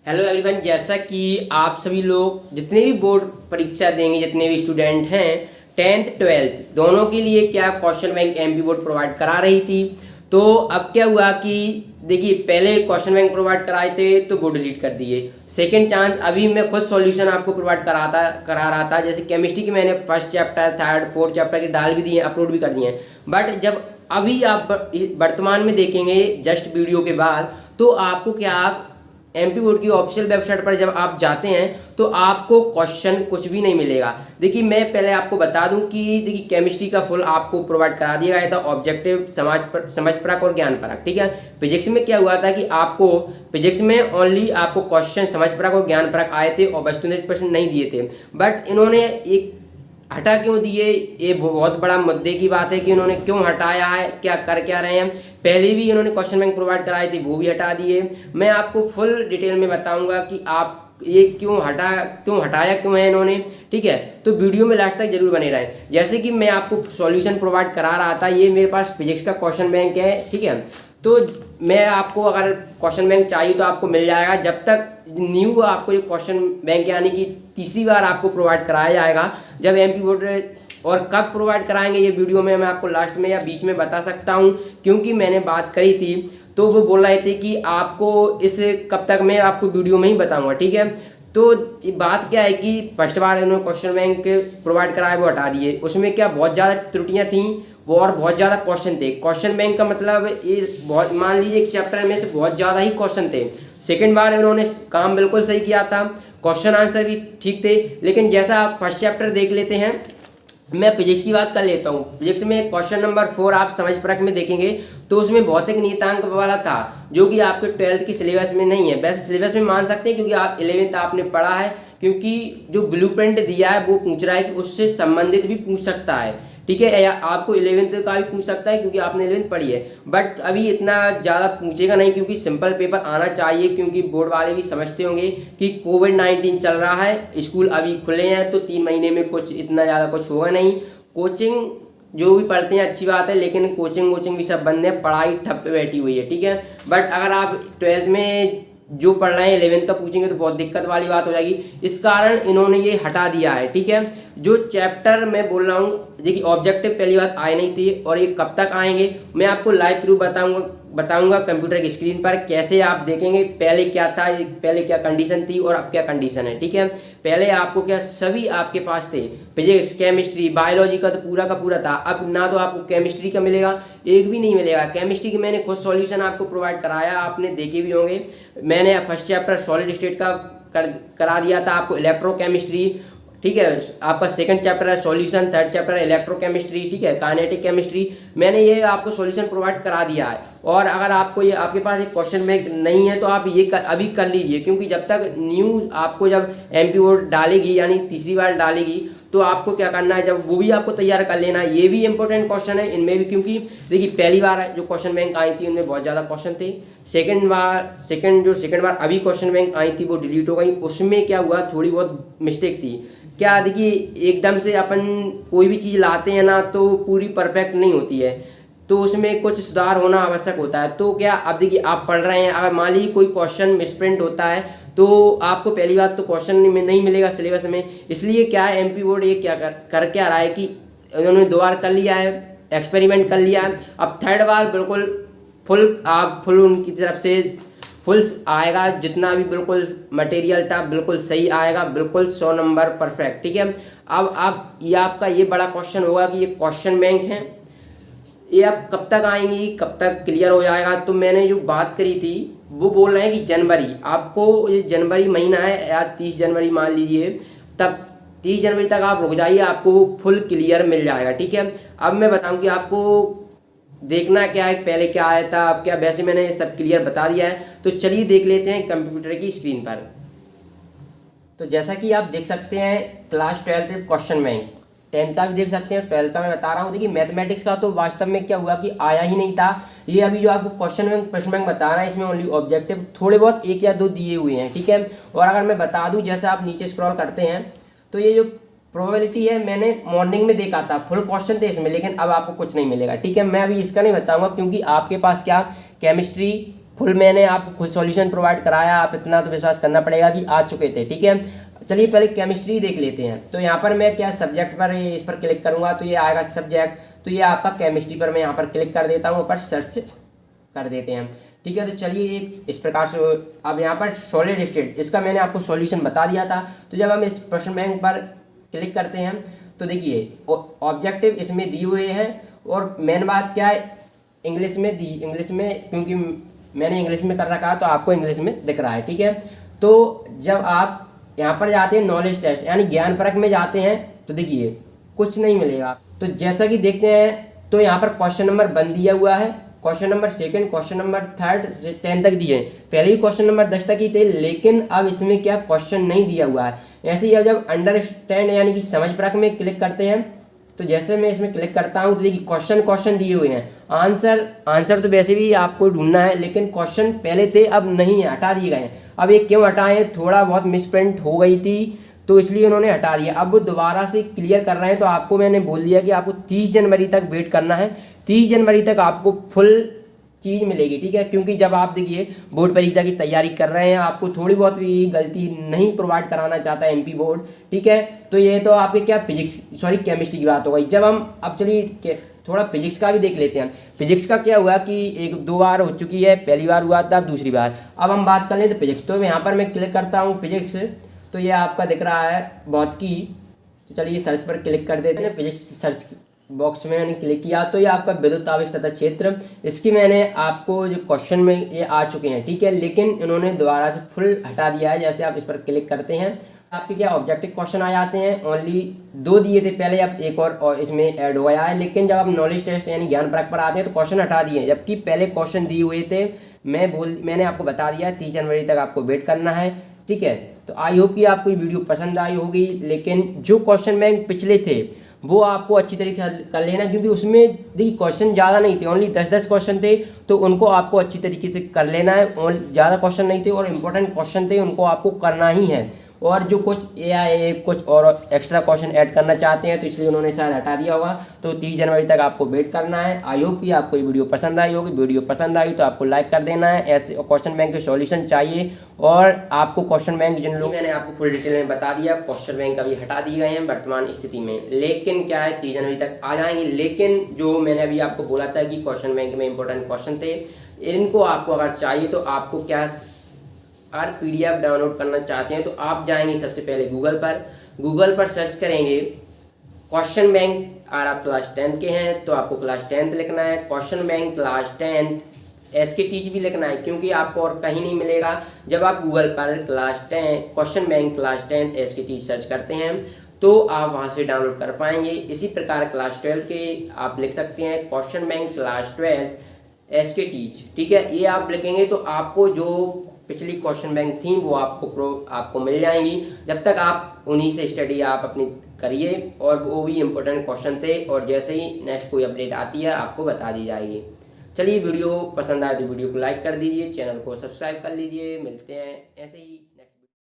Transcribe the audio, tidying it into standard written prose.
Hello everyone. जैसा कि आप सभी लोग जितने भी बोर्ड परीक्षा देंगे, जितने भी स्टूडेंट हैं 10th 12th दोनों के लिए क्या question bank MP board provide करा रही थी। तो अब क्या हुआ कि देखिए, पहले क्वेश्चन बैंक प्रोवाइड कराए थे तो वो डिलीट कर दिए। सेकंड चांस अभी मैं खुद सॉल्यूशन आपको प्रोवाइड करा रहा था। जैसे केमिस्ट्री की मैंने first chapter, third, fourth chapter के डाल भी दिए, अपलोड भी कर दिए हैं। बट जब अभी आप वर्तमान में देखेंगे जस्ट वीडियो के बाद, तो आपको क्या एमपी बोर्ड की ऑफिशियल वेबसाइट पर जब आप जाते हैं तो आपको क्वेश्चन कुछ भी नहीं मिलेगा। देखिए, मैं पहले आपको बता दूं कि देखिए, केमिस्ट्री का फुल आपको प्रोवाइड करा दिया गया था, ऑब्जेक्टिव, समझ परक और ज्ञान परक। ठीक है। फिजिक्स में क्या हुआ था कि आपको फिजिक्स में ओनली आपको क्वेश्चन समझ परक और ज्ञान परक आए थे और वस्तुनिष्ठ प्रश्न नहीं दिए थे। बट इन्होंने एक हटा क्यों दिए, ये बहुत बड़ा मुद्दे की बात है कि उन्होंने क्यों हटाया है, क्या कर क्या रहे हैं। पहले भी इन्होंने क्वेश्चन बैंक प्रोवाइड कराए थे, वो भी हटा दिए। मैं आपको फुल डिटेल में बताऊंगा कि आप ये क्यों हटाया क्यों है इन्होंने। ठीक है, तो वीडियो में लास्ट तक जरूर बने रहें। जैसे कि मैं आपको सॉल्यूशन प्रोवाइड करा रहा था, ये मेरे पास फिजिक्स का क्वेश्चन बैंक है। ठीक है, तो मैं आपको अगर क्वेश्चन बैंक चाहिए तो आपको मिल जाएगा। जब तक न्यू आपको ये क्वेश्चन बैंक यानी कि तीसरी बार आपको प्रोवाइड कराया जाएगा, जब एमपी बोर्ड, और कब प्रोवाइड कराएंगे ये वीडियो में मैं आपको लास्ट में या बीच में बता सकता हूँ, क्योंकि मैंने बात करी थी तो वो बोल रहे थे कि आपको इस कब तक मैं आपको वीडियो में ही बताऊँगा। ठीक है, तो बात क्या है कि फर्स्ट बार इन्होंने क्वेश्चन बैंक प्रोवाइड कराया, वो हटा दिए। उसमें क्या बहुत ज़्यादा त्रुटियाँ थी वो, और बहुत ज़्यादा क्वेश्चन थे। क्वेश्चन बैंक का मतलब ये बहुत, मान लीजिए एक चैप्टर में से बहुत ज़्यादा ही क्वेश्चन थे। सेकंड बार इन्होंने काम बिल्कुल सही किया था, क्वेश्चन आंसर भी ठीक थे। लेकिन जैसा आप फर्स्ट चैप्टर देख लेते हैं, मैं फिजिक्स की बात कर लेता हूँ। फिजिक्स में क्वेश्चन नंबर 4 आप समझ परख में देखेंगे तो उसमें भौतिक नियतांक वाला था, जो कि आपके 12th की सिलेबस में नहीं है। वैसे सिलेबस में मान सकते हैं क्योंकि आप 11th आपने पढ़ा है, क्योंकि जो ब्लूप्रिंट दिया है वो पूछ रहा है कि उससे संबंधित भी पूछ सकता है। ठीक है, या आपको 11th का भी पूछ सकता है क्योंकि आपने 11th पढ़ी है। बट अभी इतना ज़्यादा पूछेगा नहीं, क्योंकि सिंपल पेपर आना चाहिए, क्योंकि बोर्ड वाले भी समझते होंगे कि कोविड-19 चल रहा है, स्कूल अभी खुले हैं, तो 3 महीने में कुछ इतना ज़्यादा कुछ होगा नहीं। कोचिंग जो भी पढ़ते हैं अच्छी बात है, लेकिन कोचिंग भी सब बंद है, पढ़ाई ठप पे बैठी हुई है। ठीक है, बट अगर आप 12th में जो पढ़ रहे हैं 11th का पूछेंगे तो बहुत दिक्कत वाली बात हो जाएगी। इस कारण इन्होंने ये हटा दिया है। ठीक है, जो चैप्टर मैं बोल रहा हूँ, देखिए ऑब्जेक्टिव पहली बात आए नहीं थी, और ये कब तक आएंगे मैं आपको लाइव प्रूफ बताऊंगा कंप्यूटर की स्क्रीन पर, कैसे आप देखेंगे पहले क्या था, पहले क्या कंडीशन थी और अब क्या कंडीशन है। ठीक है, पहले आपको क्या सभी आपके पास थे, फिजिक्स, केमिस्ट्री, बायोलॉजी का तो पूरा का पूरा था। अब ना तो आपको केमिस्ट्री का मिलेगा, एक भी नहीं मिलेगा। केमिस्ट्री की मैंने खुद सॉल्यूशन आपको प्रोवाइड कराया, आपने देखे भी होंगे। मैंने फर्स्ट चैप्टर सॉलिड स्टेट का करा दिया था आपको, इलेक्ट्रोकेमिस्ट्री। ठीक है, आपका सेकंड चैप्टर है सॉल्यूशन, थर्ड चैप्टर है इलेक्ट्रोकेमिस्ट्री। ठीक है, काइनेटिक केमिस्ट्री, मैंने ये आपको सॉल्यूशन प्रोवाइड करा दिया है। और अगर आपको ये आपके पास एक क्वेश्चन बैंक नहीं है तो आप ये अभी कर लीजिए, क्योंकि जब तक न्यू आपको जब एमपी बोर्ड डालेगी यानी तीसरी बार डालेगी, तो आपको क्या करना है, जब वो भी आपको तैयार कर लेना है। ये भी इंपॉर्टेंट क्वेश्चन है इनमें भी, क्योंकि देखिए पहली बार जो क्वेश्चन बैंक आई थी उनमें बहुत ज़्यादा क्वेश्चन थे। सेकंड बार अभी क्वेश्चन बैंक आई थी वो डिलीट हो गई। उसमें क्या हुआ, थोड़ी बहुत मिस्टेक थी। क्या देखिए, एकदम से अपन कोई भी चीज़ लाते हैं ना तो पूरी परफेक्ट नहीं होती है, तो उसमें कुछ सुधार होना आवश्यक होता है। तो क्या, अब देखिए आप पढ़ रहे हैं, अगर मान लीजिए कोई क्वेश्चन मिसप्रिंट होता है तो आपको पहली बात तो क्वेश्चन नहीं मिलेगा सिलेबस में। इसलिए क्या है, एमपी बोर्ड ये क्या कर क्या रहा है कि उन्होंने 2 बार कर लिया है, एक्सपेरिमेंट कर लिया है। अब थर्ड बार बिल्कुल फुल उनकी तरफ से फुल आएगा, जितना भी बिल्कुल मटेरियल था बिल्कुल सही आएगा, बिल्कुल 100 नंबर परफेक्ट। ठीक है, अब ये आपका ये बड़ा क्वेश्चन होगा कि ये क्वेश्चन बैंक है, ये अब कब तक आएंगी, कब तक क्लियर हो जाएगा। तो मैंने जो बात करी थी वो बोल रहे हैं कि जनवरी, आपको ये जनवरी महीना है या 30 जनवरी मान लीजिए, तब 30 जनवरी तक आप रुक जाइए, आपको फुल क्लियर मिल जाएगा। ठीक है, अब मैं बताऊं कि आपको देखना क्या है, पहले क्या आया था, अब क्या, वैसे मैंने सब क्लियर बता दिया है। तो चलिए देख लेते हैं कंप्यूटर की स्क्रीन पर। तो जैसा कि आप देख सकते हैं क्लास 12 क्वेश्चन बैंक, 10th का भी देख सकते हैं, 12th का मैं बता रहा हूँ। देखिए मैथमेटिक्स का तो वास्तव में क्या हुआ कि आया ही नहीं था। ये अभी जो आपको क्वेश्चन बैंक प्रश्न बैंक बता रहा है, इसमें ओनली ऑब्जेक्टिव थोड़े बहुत 1 या 2 दिए हुए हैं। ठीक है, और अगर मैं बता दूं, जैसे आप नीचे स्क्रॉल करते हैं तो ये जो प्रोबेबिलिटी है मैंने मॉर्निंग में देखा था, फुल क्वेश्चन थे इसमें, लेकिन अब आपको कुछ नहीं मिलेगा। ठीक है, मैं अभी इसका नहीं बताऊंगा क्योंकि आपके पास क्या केमिस्ट्री, फुल मैंने आपको खुद सॉल्यूशन प्रोवाइड कराया, आप इतना तो विश्वास करना पड़ेगा कि आ चुके थे। ठीक है, चलिए पहले केमिस्ट्री देख लेते हैं। तो यहाँ पर मैं क्या सब्जेक्ट पर इस पर क्लिक करूँगा तो ये आएगा सब्जेक्ट, तो ये आपका केमिस्ट्री पर मैं यहाँ पर क्लिक कर देता हूँ, ऊपर सर्च कर देते हैं। ठीक है, तो चलिए एक इस प्रकार से अब यहाँ पर सॉलिड स्टेट, इसका मैंने आपको सॉल्यूशन बता दिया था। तो जब हम इस प्रश्न बैंक पर क्लिक करते हैं तो देखिए ऑब्जेक्टिव इसमें दिए हुए हैं, और मेन बात क्या है इंग्लिश में, क्योंकि मैंने इंग्लिश में कर रखा है तो आपको इंग्लिश में दिख रहा है। ठीक है, तो जब आप यहाँ पर जाते हैं नॉलेज टेस्ट यानी ज्ञान परख में जाते हैं तो देखिए कुछ नहीं मिलेगा। तो जैसा कि देखते हैं तो यहाँ पर क्वेश्चन नंबर 1 दिया हुआ है, क्वेश्चन नंबर 2, क्वेश्चन नंबर 3 से 10 तक दिए हैं। पहले ही क्वेश्चन नंबर 10 तक ही थे, लेकिन अब इसमें क्या क्वेश्चन नहीं दिया हुआ है। ऐसे ही अब जब अंडरस्टैंड यानी कि समझ परख में क्लिक करते हैं तो जैसे मैं इसमें क्लिक करता हूँ तो देखिए क्वेश्चन दिए हुए हैं, आंसर तो वैसे भी आपको ढूंढना है, लेकिन क्वेश्चन पहले थे अब नहीं है, हटा दिए गए हैं। अब ये क्यों हटाए, थोड़ा बहुत मिसप्रिंट हो गई थी तो इसलिए उन्होंने हटा दिया। अब वो दोबारा से क्लियर कर रहे हैं, तो आपको मैंने बोल दिया कि आपको 30 जनवरी तक वेट करना है। 30 जनवरी तक आपको फुल चीज़ मिलेगी। ठीक है, क्योंकि जब आप देखिए बोर्ड परीक्षा की तैयारी कर रहे हैं, आपको थोड़ी बहुत भी गलती नहीं प्रोवाइड कराना चाहता है एमपी बोर्ड। ठीक है, तो ये तो आपके क्या केमिस्ट्री की बात हो गई। जब हम अब चलिए थोड़ा फिजिक्स का भी देख लेते हैं। फिजिक्स का क्या हुआ कि 1-2 बार हो चुकी है, पहली बार हुआ था, दूसरी बार। अब हम बात कर लें तो फिजिक्स, तो यहाँ पर मैं क्लिक करता हूँ फिजिक्स, तो ये आपका दिख रहा है भौतिकी। तो चलिए सर्च पर क्लिक कर देते हैं। फिजिक्स सर्च बॉक्स में मैंने क्लिक किया तो ये आपका विद्युत आवेश तथा क्षेत्र, इसकी मैंने आपको जो क्वेश्चन में ये आ चुके हैं। ठीक है, लेकिन इन्होंने दोबारा से फुल हटा दिया है। जैसे आप इस पर क्लिक करते हैं आपके क्या ऑब्जेक्टिव क्वेश्चन आ जाते हैं। ओनली 2 दिए थे पहले, अब एक और इसमें ऐड हो गया है। लेकिन जब आप नॉलेज टेस्ट यानी ज्ञान परख पर आते हैं तो क्वेश्चन हटा दिए, जबकि पहले क्वेश्चन दिए हुए थे। मैंने आपको बता दिया 30 जनवरी तक आपको वेट करना है। ठीक है, तो आई होप कि आपको ये वीडियो पसंद आई होगी। लेकिन जो क्वेश्चन बैंक पिछले थे वो आपको अच्छी तरीके से कर लेना, क्योंकि उसमें देखिए क्वेश्चन ज़्यादा नहीं थे, ओनली 10-10 क्वेश्चन थे, तो उनको आपको अच्छी तरीके से कर लेना है। और ज़्यादा क्वेश्चन नहीं थे और इम्पोर्टेंट क्वेश्चन थे, उनको आपको करना ही है। और जो कुछ कुछ और एक्स्ट्रा क्वेश्चन ऐड करना चाहते हैं तो इसलिए उन्होंने शायद हटा दिया होगा। तो 30 जनवरी तक आपको वेट करना है। आई होप कि आपको ये वीडियो पसंद आई होगी। वीडियो पसंद आई तो आपको लाइक कर देना है। ऐसे क्वेश्चन बैंक के सॉल्यूशन चाहिए और आपको क्वेश्चन बैंक जिन लोग मैंने आपको फुल डिटेल में बता दिया, क्वेश्चन बैंक अभी हटा दिए गए हैं वर्तमान स्थिति में, लेकिन क्या है 30 जनवरी तक आ जाएंगे। लेकिन जो मैंने अभी आपको बोला था कि क्वेश्चन बैंक में इंपॉर्टेंट क्वेश्चन थे, इनको आपको अगर चाहिए तो आपको क्या और PDF डाउनलोड करना चाहते हैं तो आप जाएंगे सबसे पहले गूगल पर सर्च करेंगे क्वेश्चन बैंक। अगर आप क्लास 10 के हैं तो आपको क्लास 10 लिखना है, question bank class 10 SK teach भी लिखना है, क्योंकि आपको और कहीं नहीं मिलेगा। जब आप गूगल पर class 10 question bank class 10 SK teach search करते हैं तो आप वहां से डाउनलोड कर पाएंगे। इसी प्रकार क्लास 12 के आप लिख सकते हैं question bank class 12 SK teach. ठीक है, ये आप लिखेंगे तो आपको जो पिछली क्वेश्चन बैंक थी वो आपको मिल जाएंगी। जब तक आप उन्हीं से स्टडी आप अपनी करिए, और वो भी इम्पोर्टेंट क्वेश्चन थे, और जैसे ही नेक्स्ट कोई अपडेट आती है आपको बता दी जाएगी। चलिए वीडियो पसंद आए तो वीडियो को लाइक कर दीजिए, चैनल को सब्सक्राइब कर लीजिए। मिलते हैं ऐसे ही